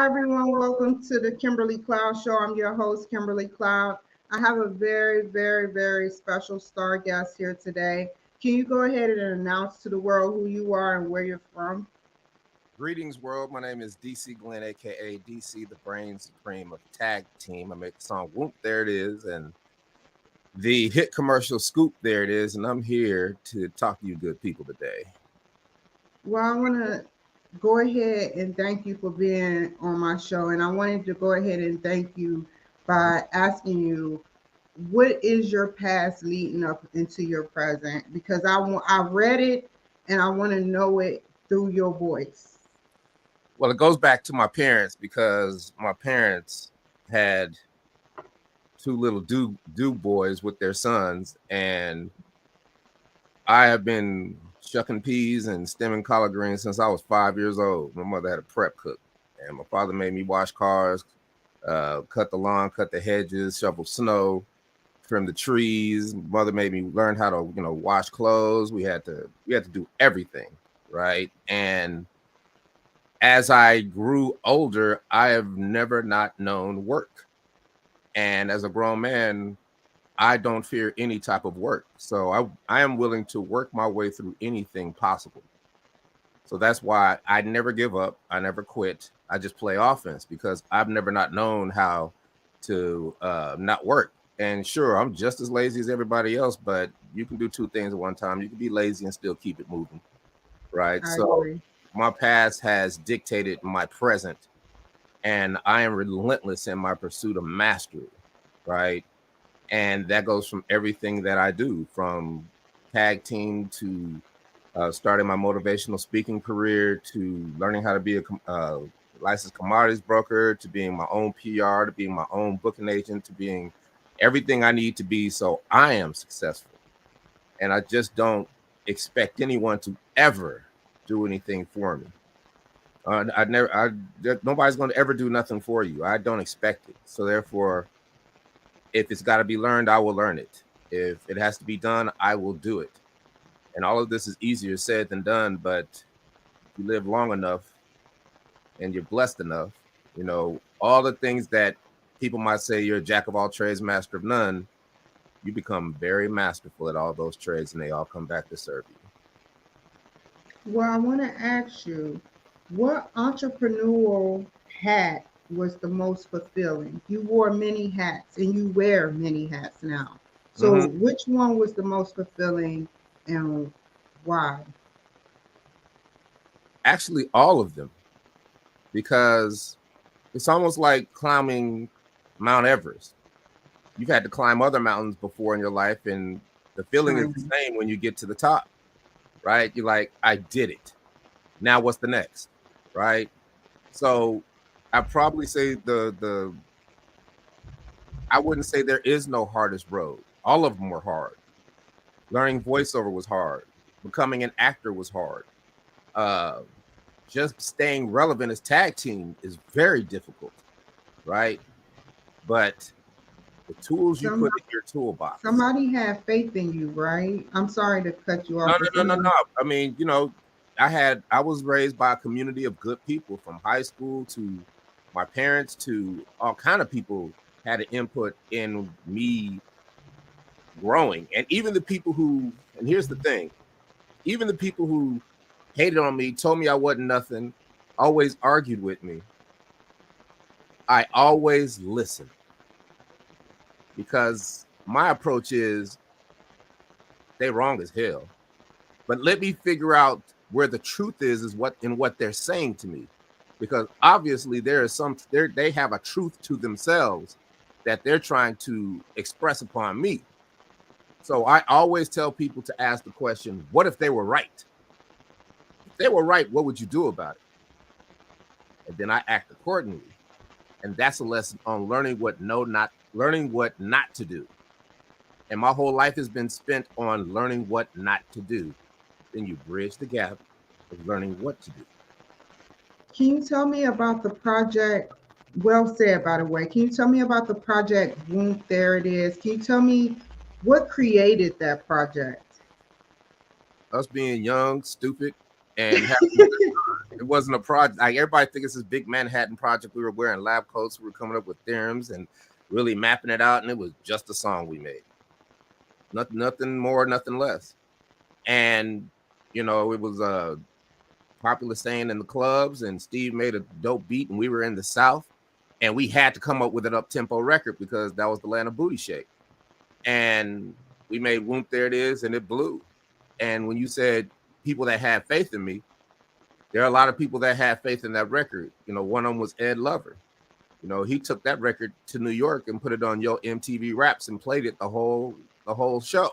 Hi, everyone. Welcome to the Kimberly Cloud Show. I'm your host, Kimberly Cloud. I have a very special star guest here today. Can you go ahead and announce to the world who you are and where you're from? Greetings, world. My name is DC Glenn, aka DC, the Brain Supreme of Tag Team. I make the song Whoop, there it is, and the hit commercial Scoop, there it is. And I'm here to talk to you good people today. Well, I want to go ahead and thank you for being on my show. And I wanted to go ahead and thank you by asking you, what is your past leading up into your present? Because I read it and I want to know it through your voice. Well, it goes back to my parents because my parents had two little do boys with their sons, and I have been shucking peas and stemming collard greens since I was 5 years old. My mother had a prep cook, and my father made me wash cars, cut the lawn, cut the hedges, shovel snow, trim the trees. Mother made me learn how to, wash clothes. We had to do everything, right? And as I grew older, I have never not known work. And as a grown man, I don't fear any type of work. So I am willing to work my way through anything possible. So that's why I never give up. I never quit. I just play offense because I've never not known how to not work. And sure, I'm just as lazy as everybody else, but you can do two things at one time. You can be lazy and still keep it moving, right? I So agree. my past has dictated my present, and I am relentless in my pursuit of mastery, right? And that goes from everything that I do, from tag team to starting my motivational speaking career, to learning how to be a licensed commodities broker, to being my own PR, to being my own booking agent, to being everything I need to be so I am successful. And I just don't expect anyone to ever do anything for me. Nobody's going to ever do nothing for you. I don't expect it. So therefore, if it's got to be learned, I will learn it. If it has to be done, I will do it. And all of this is easier said than done. But if you live long enough and you're blessed enough, all the things that people might say you're a jack of all trades, master of none, you become very masterful at all those trades, and they all come back to serve you. Well, I want to ask you, what entrepreneurial hat was the most fulfilling? You wore many hats and you wear many hats now. So, Mm-hmm. which one was the most fulfilling and why? Actually, all of them, because it's almost like climbing Mount Everest. You've had to climb other mountains before in your life, and the feeling is the Um, same when you get to the top, right? You're like, I did it. Now what's the next, right? So I probably say the I wouldn't say there is no hardest road. All of them were hard. Learning voiceover was hard. Becoming an actor was hard. Uh, just staying relevant as tag team is very difficult, right? But the tools you put Somebody, in your toolbox. somebody had faith in you, right? I'm sorry to cut you No, off, but no, no, no, someone, no. I mean, I was raised by a community of good people from high school to my parents to all kind of people had an input in me growing. And even the people who, and here's the thing, even the people who hated on me, told me I wasn't nothing, always argued with me. I always listened because my approach is they wrong as hell. But let me figure out where the truth is what they're saying to me. Because obviously there is they have a truth to themselves that they're trying to express upon me. So I always tell people to ask the question, what if they were right? If they were right, what would you do about it? And then I act accordingly. And that's a lesson on learning what not to do. And my whole life has been spent on learning what not to do. Then you bridge the gap of learning what to do. can you tell me about the project? Well said, by the way. Can you tell me about the project Womp? There it is. Can you tell me what created that project? Us being young, stupid, and having It wasn't a project. Like everybody thinks it's this big Manhattan project. We were wearing lab coats. We were coming up with theorems and really mapping it out. And it was just a song we made. Nothing more, nothing less. And, you know, it was a popular saying in the clubs. And Steve made a dope beat. And we were in the South. And we had to come up with an up-tempo record because that was the land of booty shake. And we made Whoop, There It Is, and it blew. And when you said people that had faith in me, there are a lot of people that had faith in that record. You know, one of them was Ed Lover. You know, he took that record to New York and put it on Yo MTV Raps and played it the whole show.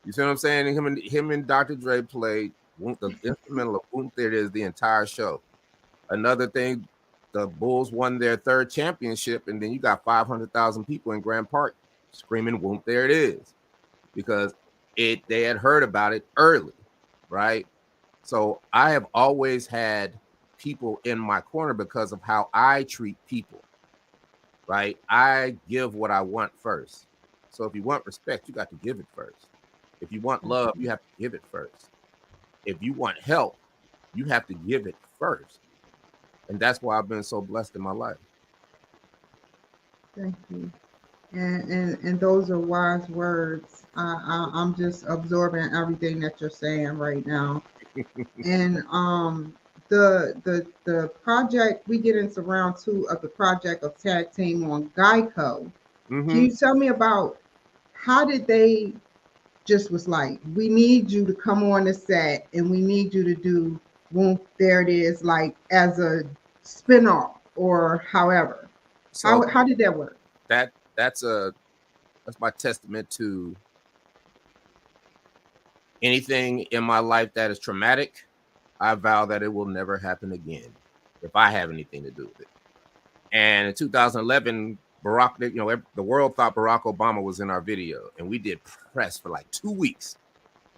You see what I'm saying? And him and Dr. Dre played the instrumental of Whoop, There It Is the entire show. Another thing, the Bulls won their third championship, and then you got 500,000 people in Grand Park screaming Whoop, There It Is, because they had heard about it early, right? So I have always had people in my corner because of how I treat people, right? I give what I want first. So if you want respect, you got to give it first. If you want love, you have to give it first. If you want help, you have to give it first. And that's why I've been so blessed in my life. Thank you. And those are wise words. I'm just absorbing everything that you're saying right now. And the project, we get into round 2 of the project of Tag Team on Geico. Can you tell me about how did they just was like, we need you to come on the set and we need you to do Whoop, There It Is, like as a spinoff or however. So how did that work? That's my testament to anything in my life that is traumatic. I vow that it will never happen again if I have anything to do with it. And in 2011, Barack, you know, the world thought Barack Obama was in our video, and we did press for like 2 weeks.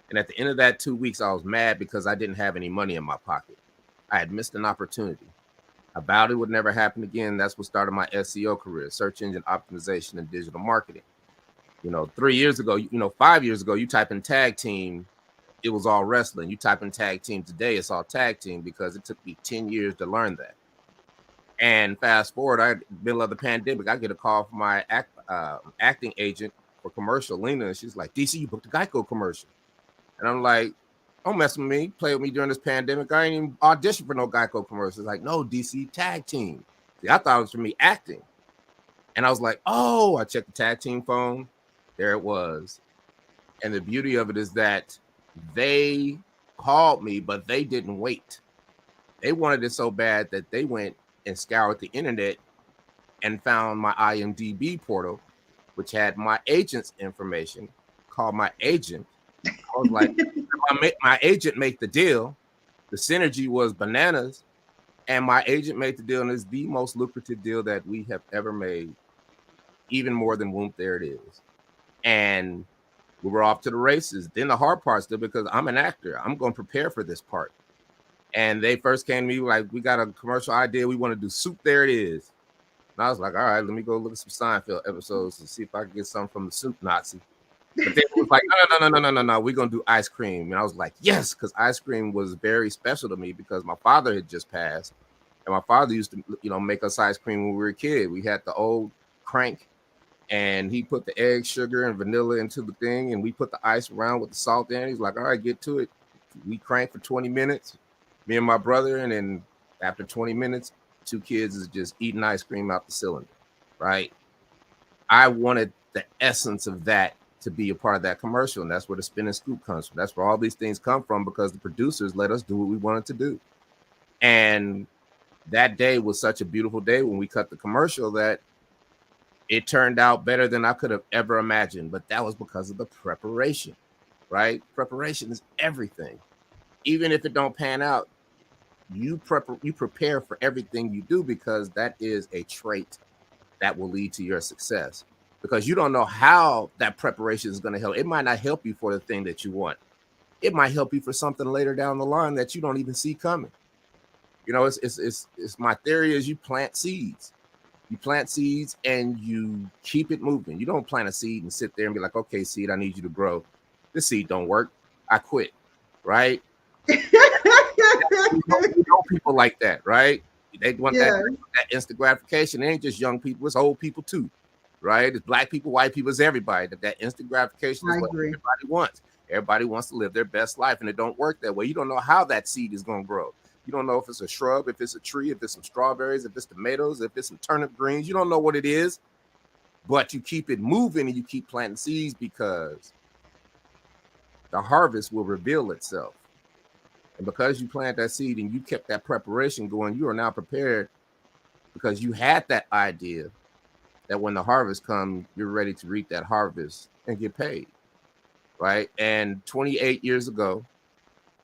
And at the end of that 2 weeks, I was mad because I didn't have any money in my pocket. I had missed an opportunity. I vowed it would never happen again. That's what started my SEO career, search engine optimization and digital marketing. You know, 3 years ago, 5 years ago, you type in tag team, it was all wrestling. You type in tag team today, it's all tag team, because it took me 10 years to learn that. And fast forward, middle of the pandemic, I get a call from my acting agent for commercial, Lena, and she's like, DC, you booked a Geico commercial. And I'm like, don't mess with me. Play with me during this pandemic. I ain't even auditioned for no Geico commercials. Like, no, DC, tag team. See, I thought it was for me acting. And I was like, oh, I checked the tag team phone. There it was. And the beauty of it is that they called me, but they didn't wait. They wanted it so bad that they went and scoured the internet and found my IMDb portal, which had my agent's information, called my agent. I was like, my agent make the deal. The synergy was bananas. And my agent made the deal, and it's the most lucrative deal that we have ever made, even more than Whoop, There It Is. And we were off to the races. Then the hard part's still, because I'm an actor. I'm going to prepare for this part. And they first came to me like, we got a commercial idea. We want to do Soup, There It Is. And I was like, all right, let me go look at some Seinfeld episodes and see if I can get something from the Soup Nazi. But they was like, no, we're going to do ice cream. And I was like, yes, because ice cream was very special to me because my father had just passed. And my father used to, make us ice cream when we were a kid. We had the old crank, and he put the egg, sugar, and vanilla into the thing, and we put the ice around with the salt in. He's like, all right, get to it. We crank for 20 minutes, me and my brother, and then after 20 minutes, 2 kids is just eating ice cream out the cylinder, right? I wanted the essence of that to be a part of that commercial, and that's where the spin and scoop comes from. That's where all these things come from, because the producers let us do what we wanted to do. And that day was such a beautiful day when we cut the commercial that it turned out better than I could have ever imagined. But that was because of the preparation, right? Preparation is everything. Even if it don't pan out, you prepare for everything you do, because that is a trait that will lead to your success. Because you don't know how that preparation is going to help. It might not help you for the thing that you want. It might help you for something later down the line that you don't even see coming. It's my theory is you plant seeds. You plant seeds and you keep it moving. You don't plant a seed and sit there and be like, okay, seed, I need you to grow. This seed don't work. I quit, right? You know people like that, right? They want Yeah, that instant gratification. It ain't just young people; it's old people too, right? It's black people, white people, it's everybody. That instant gratification is I what agree. everybody wants. Everybody wants to live their best life, and it don't work that way. You don't know how that seed is going to grow. You don't know if it's a shrub, if it's a tree, if it's some strawberries, if it's tomatoes, if it's some turnip greens. You don't know what it is, but you keep it moving and you keep planting seeds because the harvest will reveal itself. And because you planted that seed and you kept that preparation going, you are now prepared because you had that idea that when the harvest comes, you're ready to reap that harvest and get paid, right? And 28 years ago,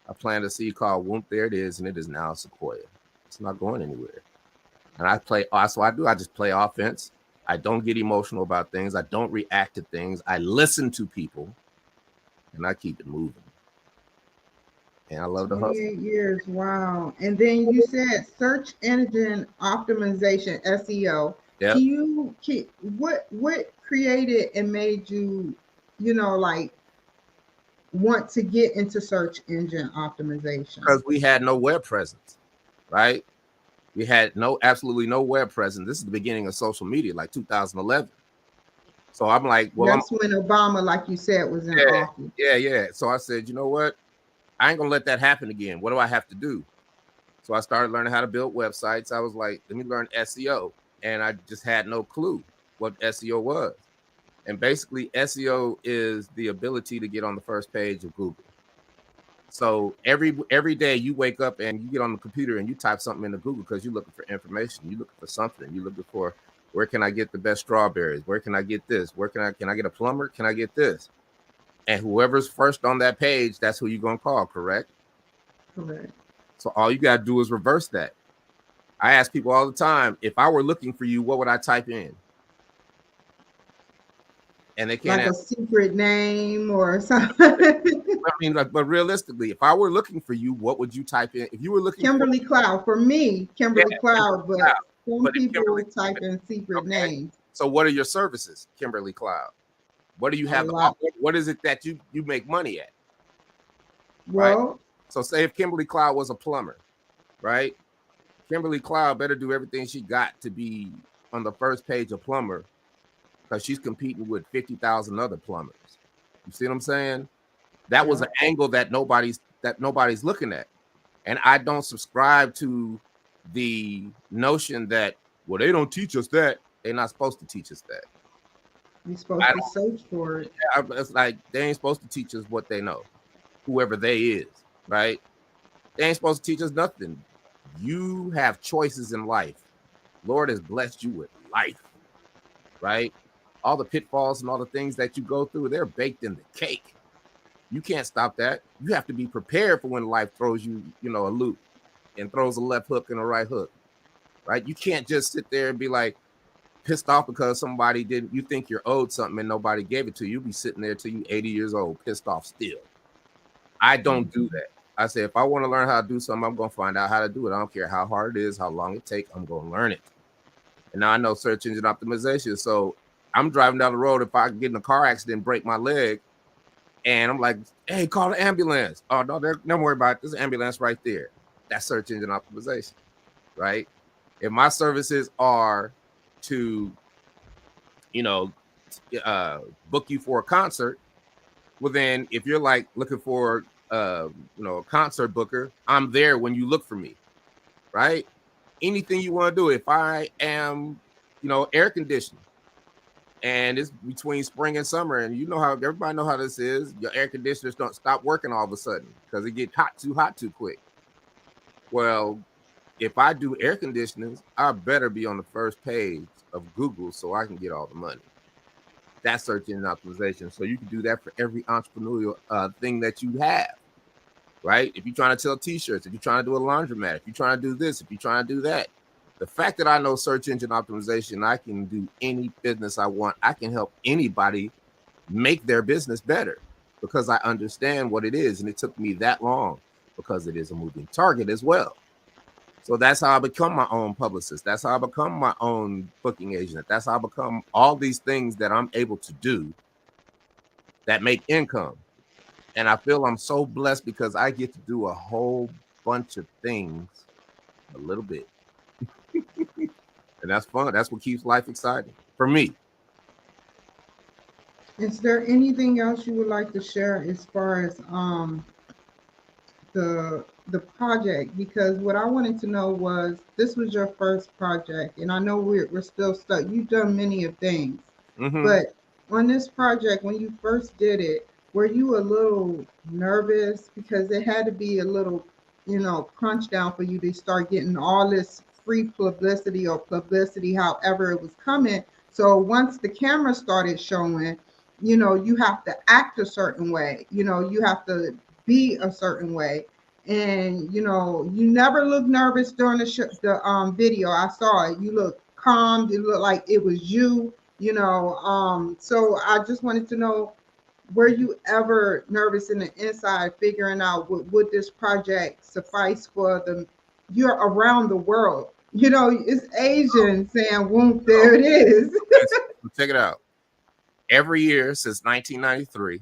I planted a seed called Whoop. There it is, and it is now a sequoia. It's not going anywhere. And that's what I do. I just play offense. I don't get emotional about things. I don't react to things. I listen to people, and I keep it moving. And I love the hustle. 28 years. Wow. And then you said search engine optimization, SEO. Yeah. What created and made you, like want to get into search engine optimization? Because we had no web presence, right? We had absolutely no web presence. This is the beginning of social media, like 2011. So I'm like, well, that's when Obama, like you said, was in office. Yeah. So I said, you know what? I ain't gonna let that happen again. What do I have to do? So I started learning how to build websites. I was like, let me learn SEO. And I just had no clue what SEO was. And basically, SEO is the ability to get on the first page of Google. So every day you wake up and you get on the computer and you type something into Google because you're looking for information. You're looking for something. You're looking for, where can I get the best strawberries? Where can I get this? Where can I get a plumber? Can I get this? And whoever's first on that page, that's who you're going to call, correct? Correct. So all you got to do is reverse that. I ask people all the time, if I were looking for you, what would I type in? And they can't like a secret name or something. I mean, but realistically, if I were looking for you, what would you type in? If you were looking Kimberly Cloud, for me, Kimberly Cloud, but some people type in secret names. So what are your services, Kimberly Cloud? What do you have? What is it that you make money at? Well, right? So say if Kimberly Cloud was a plumber, right? Kimberly Cloud better do everything she got to be on the first page of plumber, because she's competing with 50,000 other plumbers. You see what I'm saying? That was an angle that nobody's looking at. And I don't subscribe to the notion that, well, they don't teach us that. They're not supposed to teach us that. You're supposed to search for it. It's like they ain't supposed to teach us what they know, whoever they is, right? They ain't supposed to teach us nothing. You have choices in life. Lord has blessed you with life, right? All the pitfalls and all the things that you go through, they're baked in the cake. You can't stop that. You have to be prepared for when life throws you, a loop and throws a left hook and a right hook, right? You can't just sit there and be like pissed off because somebody didn't, you think you're owed something and nobody gave it to you. You'll be sitting there till you 80 years old, pissed off still. I don't do that. I say, if I want to learn how to do something, I'm going to find out how to do it. I don't care how hard it is, how long it takes, I'm going to learn it. And now I know search engine optimization. So I'm driving down the road. If I get in a car accident, break my leg, and I'm like, hey, call the ambulance. Oh, no, don't worry about it. There's an ambulance right there. That's search engine optimization, right? If my services are to, book you for a concert, well, then if you're like looking for, a concert booker, I'm there when you look for me, right? Anything you want to do. If I am, air conditioning, and it's between spring and summer, and everybody know how this is. Your air conditioners don't stop working all of a sudden because it gets hot too quick. Well, if I do air conditioners, I better be on the first page of Google so I can get all the money. That's search engine optimization. So you can do that for every entrepreneurial thing that you have, right? If you're trying to sell t-shirts, if you're trying to do a laundromat, if you're trying to do this, if you're trying to do that. The fact that I know search engine optimization, I can do any business I want. I can help anybody make their business better because I understand what it is. And it took me that long because it is a moving target as well. So that's how I become my own publicist. That's how I become my own booking agent. That's how I become all these things that I'm able to do that make income. And I feel I'm so blessed because I get to do a whole bunch of things a little bit. And that's fun. That's what keeps life exciting for me. Is there anything else you would like to share as far as the project? Because what I wanted to know was, this was your first project, and I know we're still stuck. You've done many of things, Mm-hmm. but on this project, when you first did it, were you a little nervous? Because it had to be a little, crunch down for you to start getting all this free publicity or publicity, however it was coming. So once the camera started showing, you have to act a certain way, you have to be a certain way. And you never look nervous during the video. I saw it. You look calm. You look like it was you. So I just wanted to know, were you ever nervous in the inside, figuring out would this project suffice for the you're around the world? It's Asian saying, "Whoop, there it is." Check it out. Every year since 1993,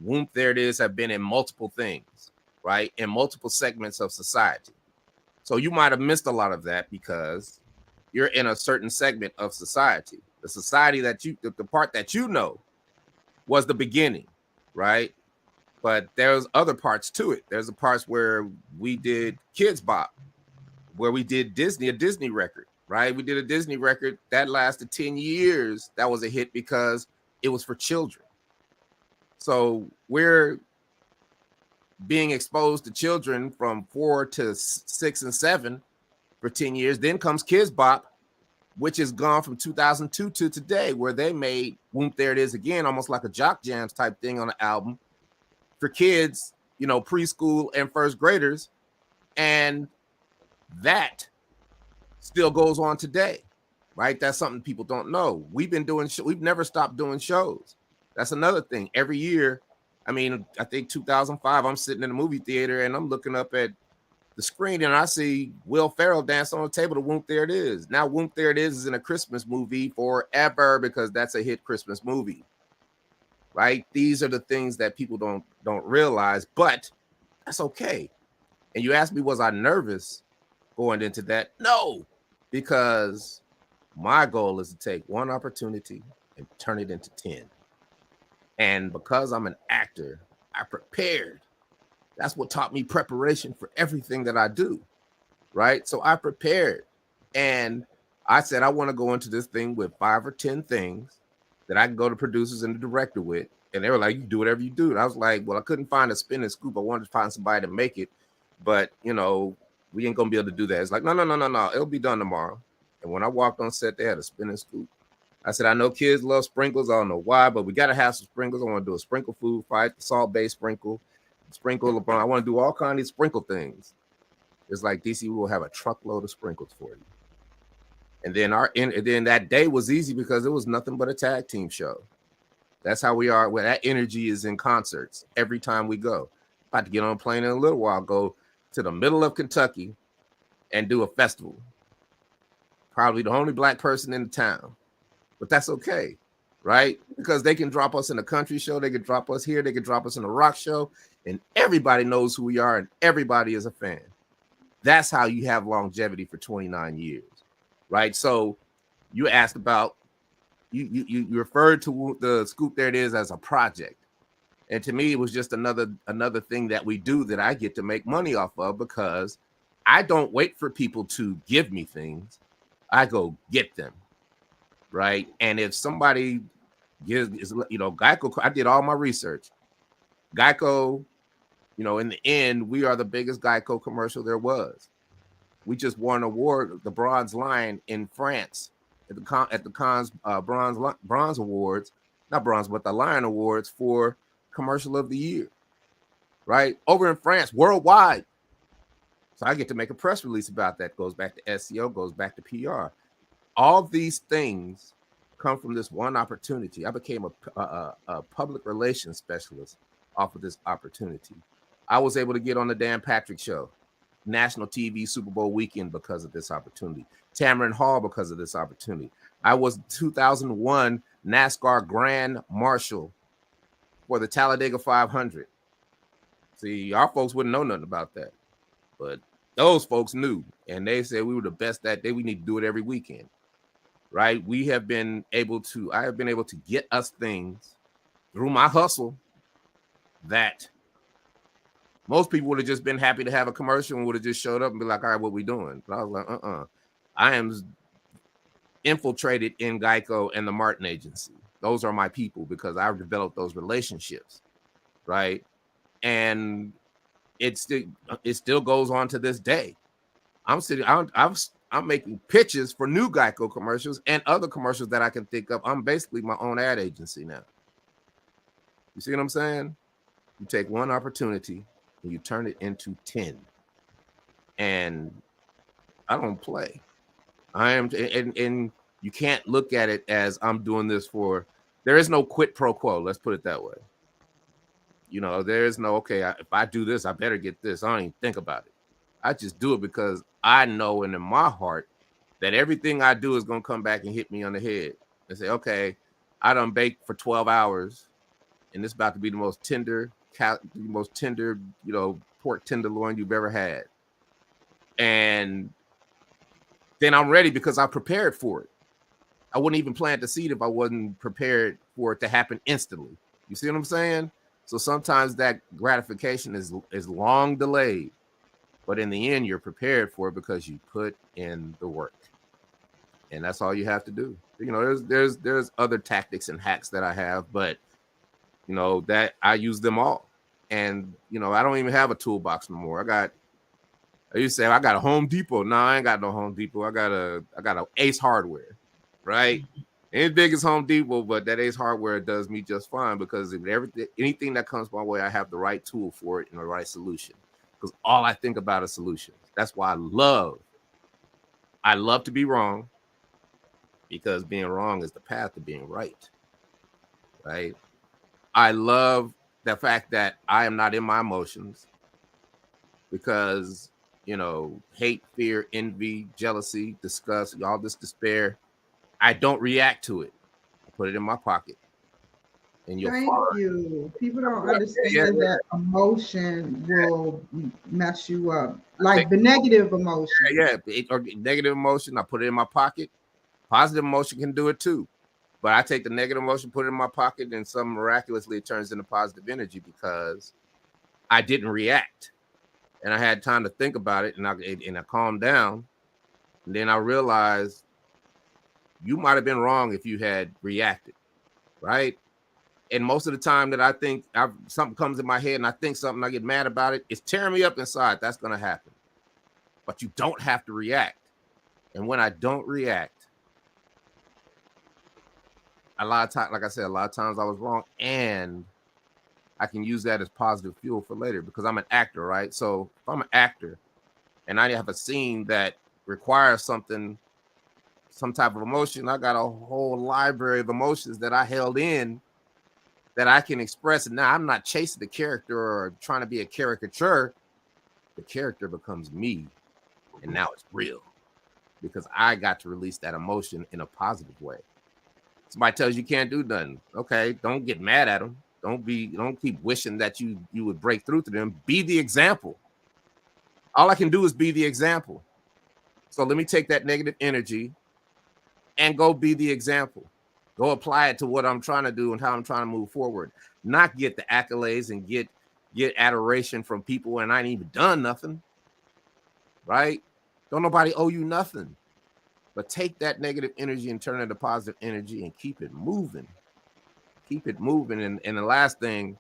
Whoop, there it is, have been in multiple things, right? In multiple segments of society. So you might have missed a lot of that because you're in a certain segment of society. The society that the part that was the beginning, right? But there's other parts to it. There's the parts where we did Kids Bop, where we did a Disney record, right? We did a Disney record that lasted 10 years. That was a hit because it was for children. So we're being exposed to children from 4 to 6 and 7 for 10 years. Then comes Kids Bop, which is gone from 2002 to today, where they made Whoop, There It Is Again, almost like a Jock Jams type thing on the album for kids, preschool and first graders. And that still goes on today, right? That's something people don't know. We've been doing, we've never stopped doing shows. That's another thing. Every year, I think 2005, I'm sitting in a movie theater and I'm looking up at the screen and I see Will Ferrell dance on the table to Whoop, There It Is. Now Whoop, There It Is in a Christmas movie forever because that's a hit Christmas movie, right? These are the things that people don't realize, but that's okay. And you asked me, was I nervous going into that? No, because my goal is to take one opportunity and turn it into 10. And because I'm an actor, I prepared. That's what taught me preparation for everything that I do, right? So I prepared. And I said, I want to go into this thing with 5 or 10 things that I can go to producers and the director with. And they were like, you do whatever you do. And I was like, well, I couldn't find a spin and scoop. I wanted to find somebody to make it. But, we ain't going to be able to do that. It's like, no. It'll be done tomorrow. And when I walked on set, they had a spin and scoop. I said, I know kids love sprinkles. I don't know why, but we got to have some sprinkles. I want to do a sprinkle food fight, the salt-based sprinkle LeBron. I want to do all kinds of sprinkle things. It's like, DC, we will have a truckload of sprinkles for you. And then that day was easy because it was nothing but a tag team show. That's how we are. Where that energy is in concerts every time we go. About to get on a plane in a little while, go to the middle of Kentucky and do a festival. Probably the only black person in the town, but that's okay, right? Because they can drop us in a country show, they could drop us here, they could drop us in a rock show, and everybody knows who we are, and everybody is a fan. That's how you have longevity for 29 years, right? So you asked about, you referred to the Scoop There It Is as a project. And to me, it was just another thing that we do that I get to make money off of, because I don't wait for people to give me things. I go get them, right? And if somebody gives, Geico, I did all my research. Geico, in the end, we are the biggest Geico commercial there was. We just won an award, the Bronze Lion in France, at the Cannes Bronze Awards, not Bronze, but the Lion Awards for Commercial of the Year, right? Over in France, worldwide. So I get to make a press release about that. Goes back to SEO, goes back to PR. All these things come from this one opportunity. I became a public relations specialist off of this opportunity. I was able to get on the Dan Patrick Show, national TV Super Bowl weekend, because of this opportunity. Tamron Hall, because of this opportunity. I was 2001 NASCAR Grand Marshal for the Talladega 500. See, our folks wouldn't know nothing about that. But those folks knew, and they said we were the best that day. We need to do it every weekend, right? I have been able to get us things through my hustle that most people would have just been happy to have a commercial and would have just showed up and be like, all right, what we doing? But I was like, I am infiltrated in Geico and the Martin Agency. Those are my people because I've developed those relationships, right? And it still goes on to this day. I'm making pitches for new Geico commercials and other commercials that I can think of. I'm basically my own ad agency now. You see what I'm saying? You take one opportunity and you turn it into 10. And I don't play. I am, and you can't look at it as I'm doing this for, there is no quid pro quo. Let's put it that way. You know, there is no, okay, if I do this, I better get this. I don't even think about it. I just do it because I know in my heart that everything I do is going to come back and hit me on the head and say, okay, I done baked for 12 hours and it's about to be the most tender, you know, pork tenderloin you've ever had. And then I'm ready because I prepared for it. I wouldn't even plant the seed if I wasn't prepared for it to happen instantly. You see what I'm saying? So sometimes that gratification is long delayed, but in the end, you're prepared for it because you put in the work. And that's all you have to do. You know, there's other tactics and hacks that I have, but you know, that I use them all. And you know, I don't even have a toolbox no more. I used to say I got a Home Depot. No, I ain't got no Home Depot. I got a Ace Hardware, right? Ain't big as Home Depot, but that Ace Hardware does me just fine because if anything that comes my way, I have the right tool for it and the right solution. Because all I think about is solutions. That's why I love to be wrong, because being wrong is the path to being right. Right? I love the fact that I am not in my emotions because, you know, hate, fear, envy, jealousy, disgust, all this despair, I don't react to it. I put it in my pocket. And Thank you. People don't understand that emotion will mess you up. Like the negative emotion. Or negative emotion, I put it in my pocket. Positive emotion can do it too. But I take the negative emotion, put it in my pocket, and some miraculously it turns into positive energy because I didn't react. And I had time to think about it, and I calmed down. And then I realized you might have been wrong if you had reacted, right? And most of the time that I think something comes in my head and I think something, I get mad about it, it's tearing me up inside. That's going to happen. But you don't have to react. And when I don't react, a lot of times, like I said, a lot of times I was wrong, and I can use that as positive fuel for later because I'm an actor, right? So if I'm an actor and I have a scene that requires some type of emotion, I got a whole library of emotions that I held in that I can express. And now I'm not chasing the character or trying to be a caricature. The character becomes me, and now it's real because I got to release that emotion in a positive way. Somebody tells you can't do nothing. Okay, don't get mad at them. Don't keep wishing that you would break through to them. Be the example. All I can do is be the example. So let me take that negative energy and go be the example. Go apply it to what I'm trying to do and how I'm trying to move forward. Not get the accolades and get adoration from people and I ain't even done nothing. Right? Don't nobody owe you nothing. But take that negative energy and turn it into positive energy and keep it moving. Keep it moving. And the last thing,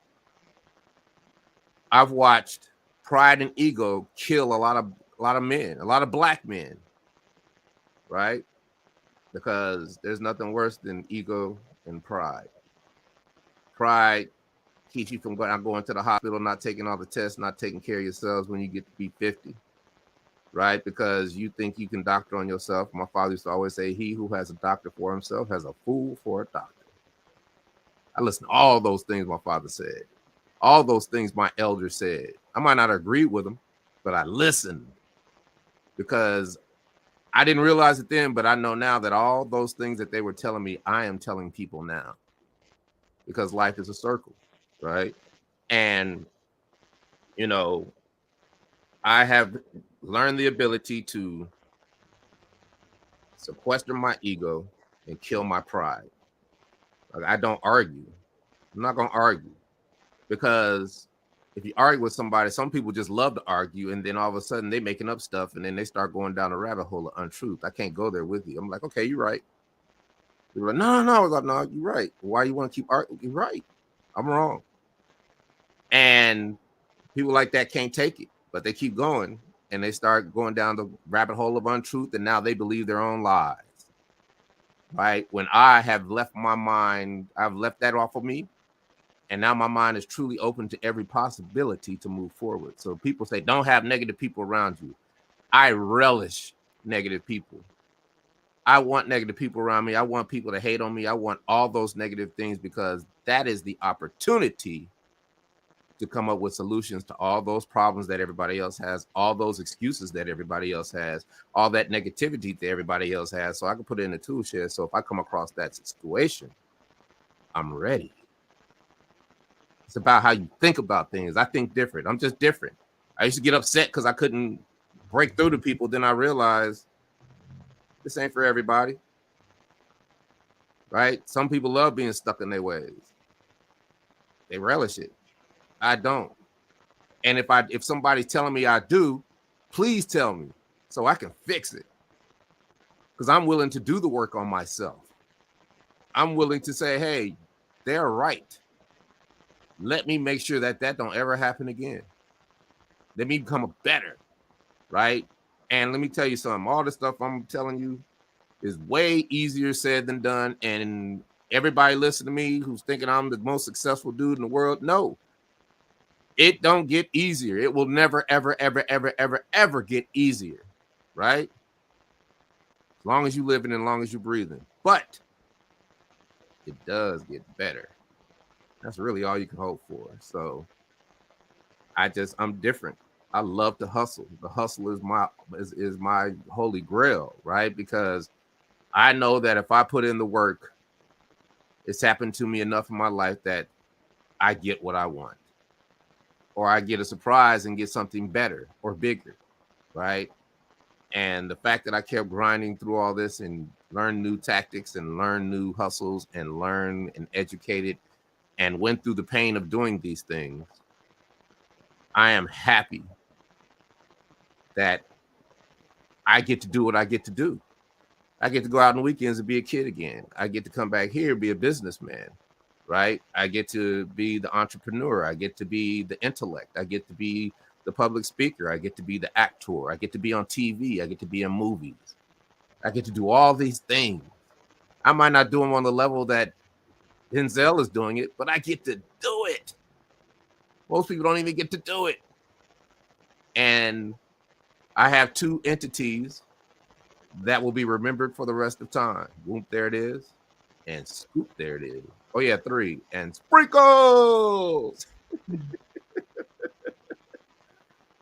I've watched pride and ego kill a lot of men, a lot of black men, right? Because there's nothing worse than ego and pride. Pride keeps you from going to the hospital, not taking all the tests, not taking care of yourselves when you get to be 50. Right? Because you think you can doctor on yourself. My father used to always say, he who has a doctor for himself has a fool for a doctor. I listen to all those things my father said. All those things my elder said. I might not agree with them, but I listened because I didn't realize it then, but I know now that all those things that they were telling me, I am telling people now because life is a circle, right? And, you know, I have learned the ability to sequester my ego and kill my pride. Like, I don't argue. I'm not gonna argue, because if you argue with somebody, some people just love to argue, and then all of a sudden they making up stuff, and then they start going down a rabbit hole of untruth. I can't go there with you. I'm like, okay, you're right. You're like, no. I was like, no, you're right. Why you want to keep arguing? You're right. I'm wrong. And people like that can't take it, but they keep going, and they start going down the rabbit hole of untruth, and now they believe their own lies. Right? When I have left my mind, I've left that off of me, and now my mind is truly open to every possibility to move forward. So people say, don't have negative people around you. I relish negative people. I want negative people around me. I want people to hate on me. I want all those negative things, because that is the opportunity to come up with solutions to all those problems that everybody else has, all those excuses that everybody else has, all that negativity that everybody else has. So I can put it in the tool shed. So if I come across that situation, I'm ready. It's about how you think about things. I think different. I'm just different. I used to get upset because I couldn't break through to people. Then I realized this ain't for everybody. Right? Some people love being stuck in their ways. They relish it. I don't. And if somebody's telling me I do, please tell me so I can fix it. Because I'm willing to do the work on myself. I'm willing to say, hey, they're right. Let me make sure that don't ever happen again. Let me become better, right? And let me tell you something. All the stuff I'm telling you is way easier said than done. And everybody listen to me who's thinking I'm the most successful dude in the world, no. It don't get easier. It will never, ever, ever, ever, ever, ever get easier, right? As long as you living, as long as you're breathing. But it does get better. That's really all you can hope for. So I'm different. I love to hustle. The hustle is my holy grail, right? Because I know that if I put in the work, it's happened to me enough in my life that I get what I want. Or I get a surprise and get something better or bigger, right? And the fact that I kept grinding through all this and learn new tactics and learn new hustles and learn and educated and went through the pain of doing these things, I am happy that I get to do what I get to do. I get to go out on the weekends and be a kid again. I get to come back here and be a businessman, right? I get to be the entrepreneur. I get to be the intellect. I get to be the public speaker. I get to be the actor. I get to be on TV. I get to be in movies. I get to do all these things. I might not do them on the level that Denzel is doing it, but I get to do it. Most people don't even get to do it. And I have two entities that will be remembered for the rest of time. Whoop, there it is. And Scoop, there it is. Oh, yeah, 3. And Sprinkles.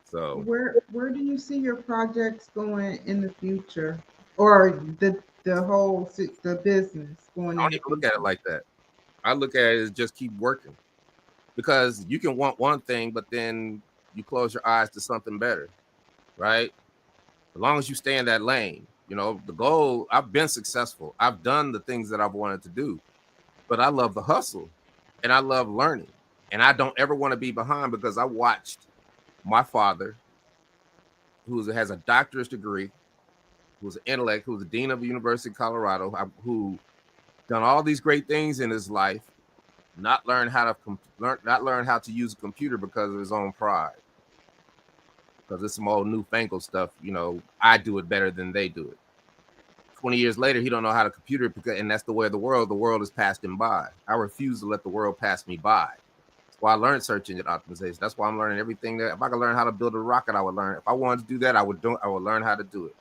So where do you see your projects going in the future, or the business going I in don't the even look at it future? like that. I look at it as just keep working, because you can want one thing, but then you close your eyes to something better, right? As long as you stay in that lane, the goal, I've been successful. I've done the things that I've wanted to do, but I love the hustle and I love learning. And I don't ever want to be behind, because I watched my father, who has a doctorate degree, who's an intellect, who's the dean of the University of Colorado, who done all these great things in his life, not learn how to use a computer because of his own pride. Because it's some old newfangled stuff. I do it better than they do it. 20 years later, he don't know how to computer, and that's the way of the world has passed him by. I refuse to let the world pass me by. That's why I learned search engine optimization. That's why I'm learning everything that, if I could learn how to build a rocket, I would learn. If I wanted to do that, I would learn how to do it.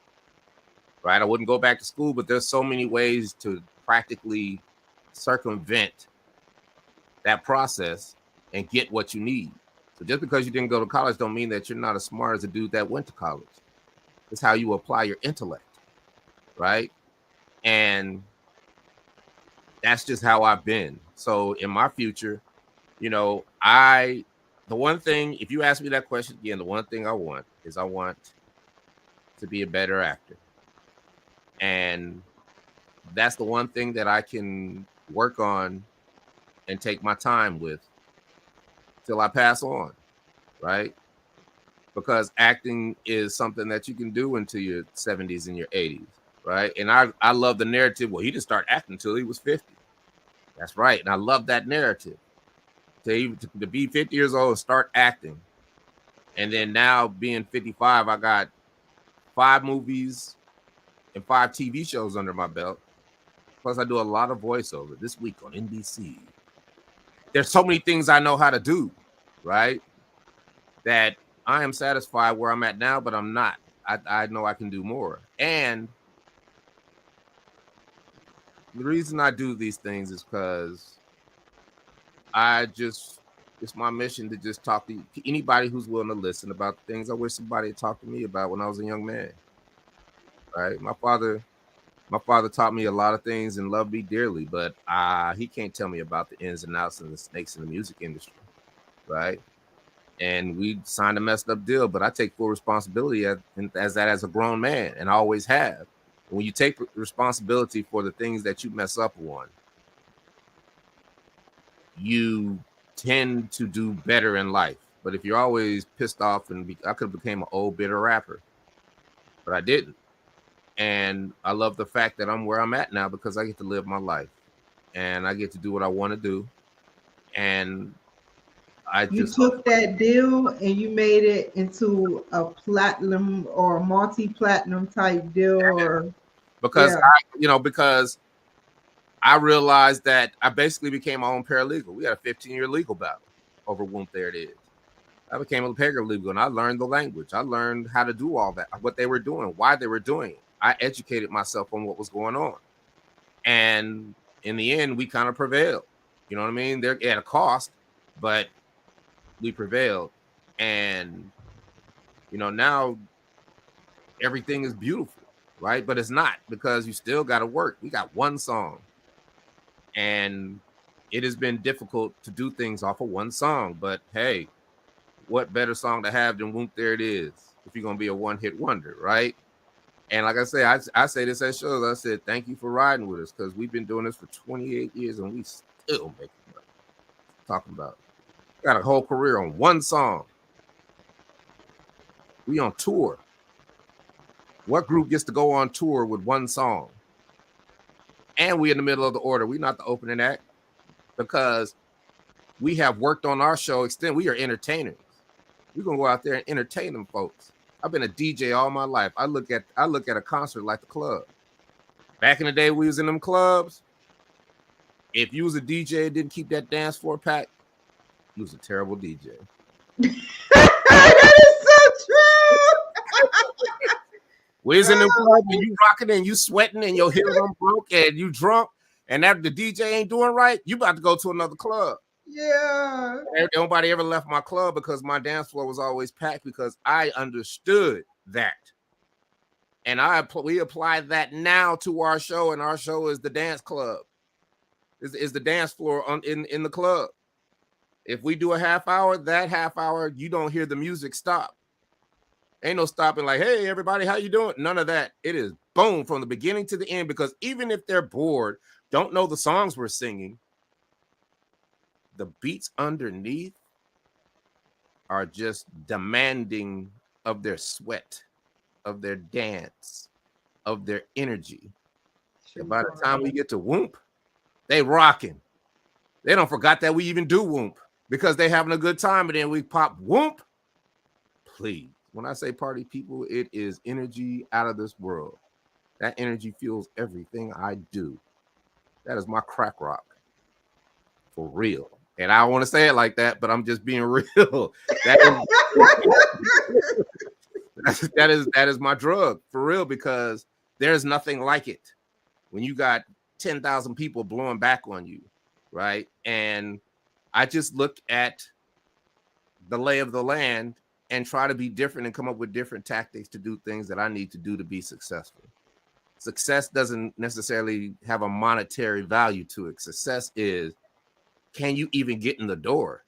Right? I wouldn't go back to school, but there's so many ways to practically circumvent that process and get what you need. So just because you didn't go to college don't mean that you're not as smart as a dude that went to college. It's how you apply your intellect, right? And that's just how I've been. So in my future, I the one thing, if you ask me that question again, the one thing I want to be a better actor. And that's the one thing that I can work on and take my time with till I pass on, right? Because acting is something that you can do into your 70s and your 80s, right? And I love the narrative. Well, he didn't start acting until he was 50. That's right. And I love that narrative. To be 50 years old and start acting. And then now being 55, I got 5 movies and 5 TV shows under my belt. Plus, I do a lot of voiceover this week on NBC. There's so many things I know how to do, right? That I am satisfied where I'm at now, but I'm not. I know I can do more. And the reason I do these things is because it's my mission to just talk to anybody who's willing to listen about the things I wish somebody had talked to me about when I was a young man. Right? My father taught me a lot of things and loved me dearly, but he can't tell me about the ins and outs and the snakes in the music industry, right? And we signed a messed up deal, but I take full responsibility as a grown man, and I always have. When you take responsibility for the things that you mess up on, you tend to do better in life. But if you're always pissed off, I could have became an old bitter rapper, but I didn't. And I love the fact that I'm where I'm at now because I get to live my life and I get to do what I want to do. And you took that deal and you made it into a platinum or multi-platinum type deal, or because I realized that I basically became my own paralegal. We had a 15-year legal battle over Whoop There It Is. I became a paralegal and I learned the language. I learned how to do all that, what they were doing, why they were doing it. I educated myself on what was going on. And in the end, we kind of prevailed. You know what I mean? They're at a cost, but we prevailed. And, now everything is beautiful, right? But it's not, because you still got to work. We got one song. And it has been difficult to do things off of one song. But hey, what better song to have than Whoop There It Is if you're going to be a one-hit wonder, right? And like I say, I say this at shows. I said, thank you for riding with us, because we've been doing this for 28 years and we still making money. Talking about, got a whole career on one song. We on tour. What group gets to go on tour with one song? And we in the middle of the order. We're not the opening act, because we have worked on our show extend. We are entertainers. We're gonna go out there and entertain them folks. I've been a DJ all my life. I look at a concert like the club. Back in the day, we was in them clubs. If you was a DJ and didn't keep that dance floor packed, you was a terrible DJ. That is so true. We was in them clubs and you rocking and you sweating and your heels broke and you drunk, and that the DJ ain't doing right, you about to go to another club. Yeah. Nobody ever left my club because my dance floor was always packed, because I understood that. And we apply that now to our show, and our show is the dance club. Is the dance floor in the club. If we do a half hour, that half hour, you don't hear the music stop. Ain't no stopping like, hey, everybody, how you doing? None of that. It is boom from the beginning to the end, because even if they're bored, don't know the songs we're singing, the beats underneath are just demanding of their sweat, of their dance, of their energy. And by the time we get to Whoop, they rocking. They don't forgot that we even do Whoop, because they having a good time, and then we pop Whoop. Please, when I say party people, it is energy out of this world. That energy fuels everything I do. That is my crack rock. For real. And I don't want to say it like that, but I'm just being real. That is my drug, for real, because there's nothing like it when you got 10,000 people blowing back on you, right? And I just look at the lay of the land and try to be different and come up with different tactics to do things that I need to do to be successful. Success doesn't necessarily have a monetary value to it. Success is, can you even get in the door?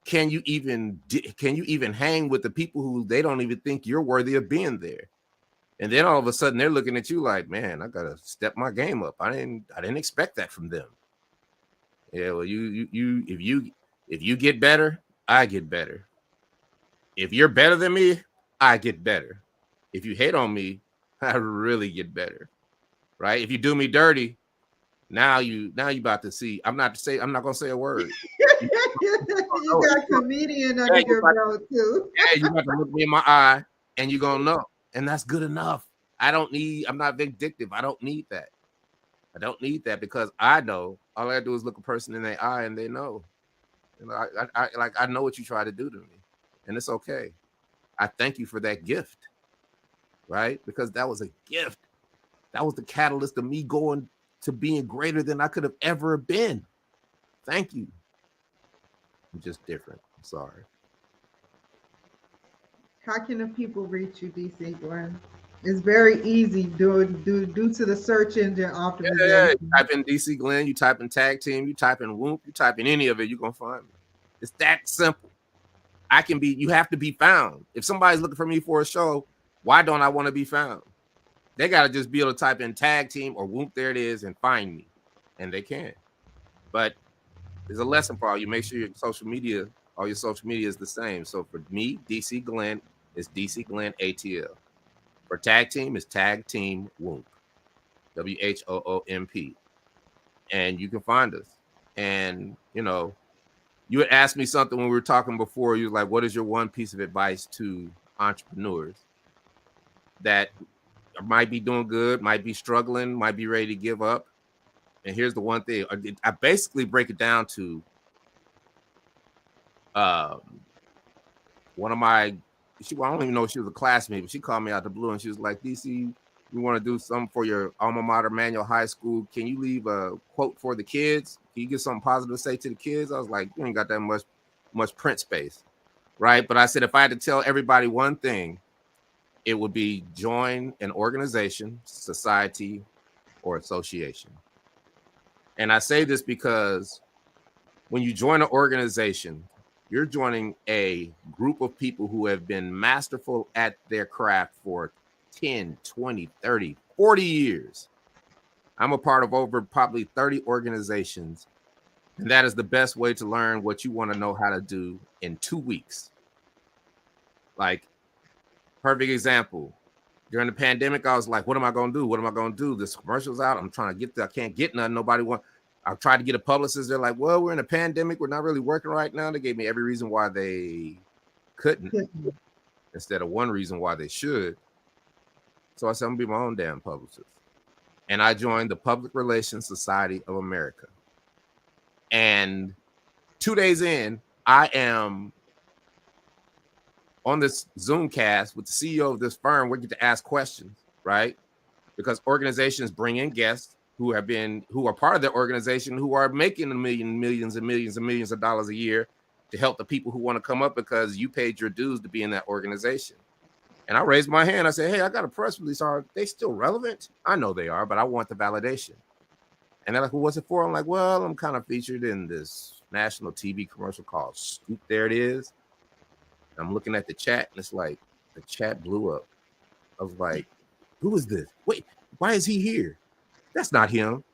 can you even hang with the people who they don't even think you're worthy of being there? And then all of a sudden they're looking at you like, man, I gotta step my game up. I didn't expect that from them. Yeah, well, if you get better, I get better. If you're better than me, I get better. If you hate on me, I really get better. Right? If you do me dirty, now you about to see. I'm not gonna say a word. You got comedian under your belt too. Yeah, you got to look me in my eye and you're gonna know. And that's good enough. I'm not vindictive. I don't need that. I don't need that because I know all I do is look a person in their eye and they know. You know, I know what you try to do to me, and it's okay. I thank you for that gift, right? Because that was a gift. That was the catalyst of me going to being greater than I could have ever been. Thank you. I'm just different. I'm sorry. How can the people reach you, DC Glenn? It's very easy due to the search engine optimization. Yeah, you type in DC Glenn, you type in tag team, you type in Whoop, you type in any of it, you're gonna find me. It's that simple. You have to be found. If somebody's looking for me for a show, why don't I want to be found? They gotta just be able to type in tag team or Whoop, there it is, and find me. And they can. But there's a lesson for all you. Make sure all your social media is the same. So for me, DC Glenn is DC Glenn ATL. For tag team, it's tag team Whoop. WHOOMP. And you can find us. And you had asked me something when we were talking before. You were like, what is your one piece of advice to entrepreneurs that might be doing good, might be struggling, might be ready to give up? And here's the one thing. I basically break it down to one of my, I don't even know if she was a classmate, but she called me out the blue and she was like, DC, we want to do something for your alma mater, Manual High School. Can you leave a quote for the kids? Can you get something positive to say to the kids? I was like, you ain't got that much print space, right? But I said, if I had to tell everybody one thing, it would be join an organization, society, or association. And I say this because when you join an organization, you're joining a group of people who have been masterful at their craft for 10, 20, 30, 40 years. I'm a part of over probably 30 organizations. And that is the best way to learn what you want to know how to do in 2 weeks. Like, perfect example. During the pandemic, I was like, what am I going to do? What am I going to do? This commercial's out. I'm trying to get there. I can't get nothing. Nobody wants. I tried to get a publicist. They're like, well, we're in a pandemic. We're not really working right now. They gave me every reason why they couldn't instead of one reason why they should. So I said, I'm going to be my own damn publicist. And I joined the Public Relations Society of America. And 2 days in, I am on this Zoom cast with the CEO of this firm. We get to ask questions, right? Because organizations bring in guests who are part of their organization, who are making millions and millions of dollars a year to help the people who want to come up because you paid your dues to be in that organization. And I raised my hand. I said, hey, I got a press release. Are they still relevant? I know they are, but I want the validation. And they're like, well, what's it for? I'm like, well, I'm kind of featured in this national TV commercial called Scoop. There it is. I'm looking at the chat, and it's like the chat blew up. I was like, who is this? Wait, why is he here? That's not him.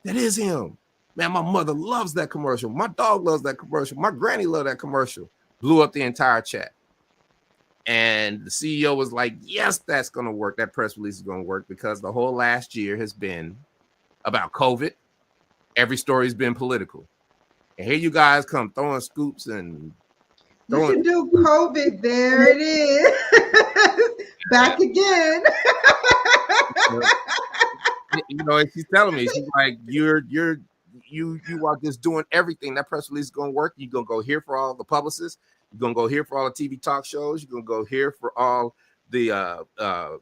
That is him. Man, my mother loves that commercial. My dog loves that commercial. My granny loved that commercial. Blew up the entire chat. And the CEO was like, yes, that's going to work. That press release is going to work because the whole last year has been about COVID. Every story's been political. And here you guys come throwing scoops and you can do COVID. There it is. Back again. And she's telling me, she's like, you are just doing everything. That press release is going to work. You're going to go here for all the publicists. You're going to go here for all the TV talk shows. You're going to go here for all the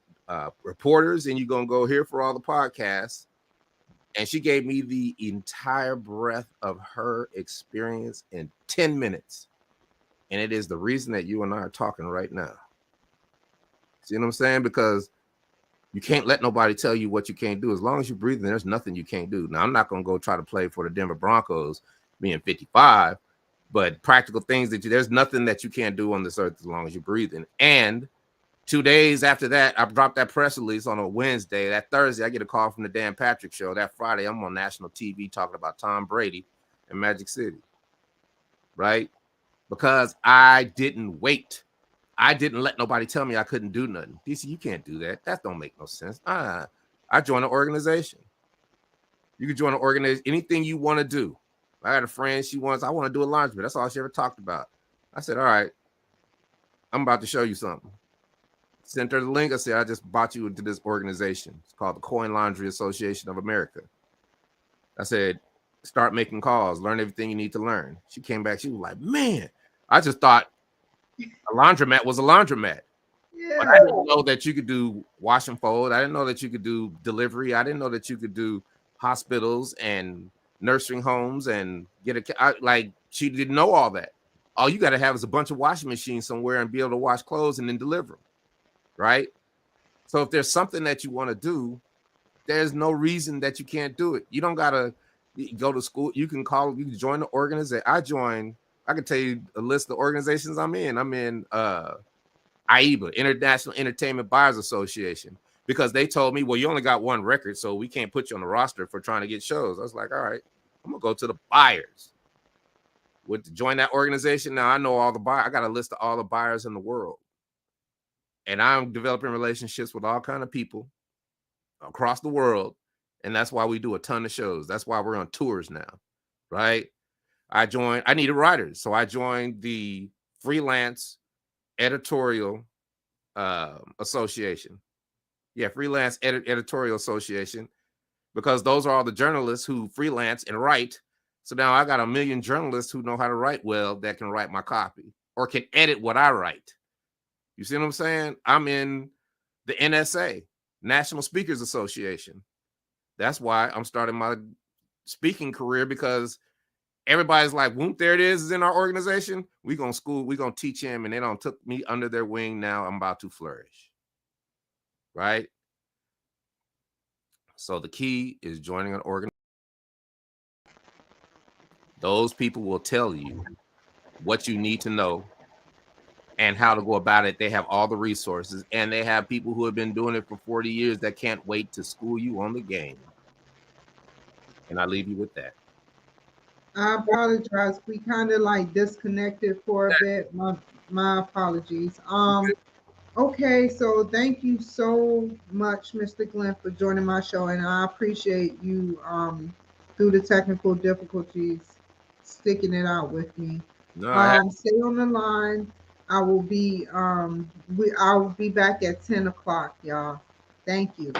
reporters, and you're going to go here for all the podcasts. And she gave me the entire breadth of her experience in 10 minutes. And it is the reason that you and I are talking right now. See what I'm saying? Because you can't let nobody tell you what you can't do. As long as you're breathing, there's nothing you can't do. Now, I'm not going to go try to play for the Denver Broncos being 55, But practical things that there's nothing that you can't do on this earth as long as you're breathing. And 2 days after that, I dropped that press release on a Wednesday. That Thursday, I get a call from the Dan Patrick Show. That Friday, I'm on national TV talking about Tom Brady and Magic City, right? Because I didn't wait. I didn't let nobody tell me I couldn't do nothing. DC, you can't do that. That don't make no sense. I joined an organization. You can join an organization, anything you want to do. I had a friend, I want to do a laundry. That's all she ever talked about. I said, all right, I'm about to show you something. Sent her the link. I said, I just brought you into this organization. It's called the Coin Laundry Association of America. I said, start making calls, learn everything you need to learn. She came back. She was like, man, I just thought a laundromat was a laundromat. Yeah. But I didn't know that you could do wash and fold. I didn't know that you could do delivery. I didn't know that you could do hospitals and nursing homes and she didn't know all that. All you got to have is a bunch of washing machines somewhere and be able to wash clothes and then deliver them. Right? So if there's something that you want to do, there's no reason that you can't do it. You don't got to go to school. You can join the organization. I can tell you a list of organizations I'm in. I'm in AIBA, International Entertainment Buyers Association, because they told me, well, you only got one record, so we can't put you on the roster for trying to get shows. I was like, all right, I'm going to go to the buyers. To join that organization, now I know all the buyers. I got a list of all the buyers in the world. And I'm developing relationships with all kinds of people across the world. And that's why we do a ton of shows. That's why we're on tours now, right? I needed writers. So I joined the Freelance Editorial Association. Yeah, Freelance Editorial Association, because those are all the journalists who freelance and write. So now I got 1 million journalists who know how to write well that can write my copy or can edit what I write. You see what I'm saying? I'm in the NSA, National Speakers Association. That's why I'm starting my speaking career, because everybody's like, whoop, there it is in our organization. We're going to teach him, and they don't took me under their wing. Now I'm about to flourish. Right? So the key is joining an organization. Those people will tell you what you need to know and how to go about it. They have all the resources, and they have people who have been doing it for 40 years that can't wait to school you on the game. And I leave you with that. I apologize. We kind of like disconnected for a bit. My apologies. Okay, so thank you so much, Mr. Glenn, for joining my show, and I appreciate you through the technical difficulties sticking it out with me. Stay on the line. I will be back at 10 o'clock, y'all. Thank you.